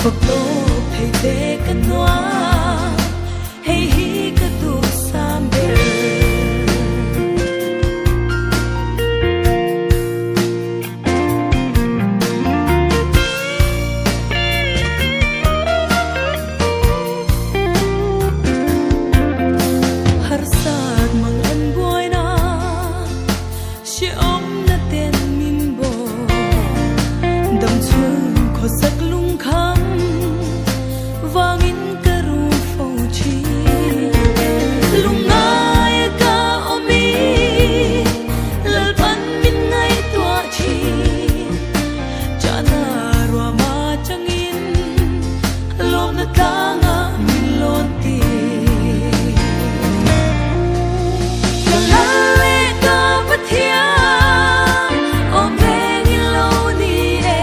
Phật tổ thầy tế cất noa hay hi cất tu samber har sat mang an boy na she om na ten min bo dam chung kho sak lung kham vangin karu fo chi lungai ka omi lal pan min ngai tua chi chana ro ma changin lom na tanga min lon ti kalale ka pathia om beng lo ni e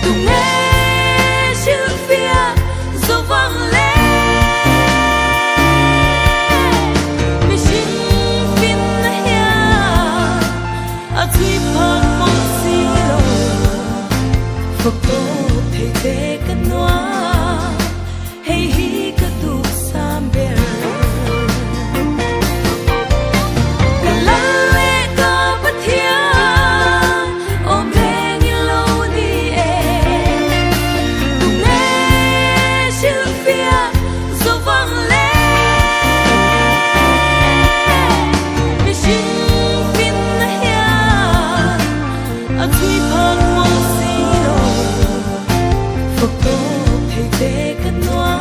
tu nghe Sylvia zo vang le mi shin fin na hia a tui phang mo si lo Phật tổ thầy tế cất noa hay hi cất tu samber kalale ka pathia om beng lo ni e tu nghe Sylvia zo vang le mi shin fin na hia a tui phang mo si lo Phật tổ thầy tế cất noa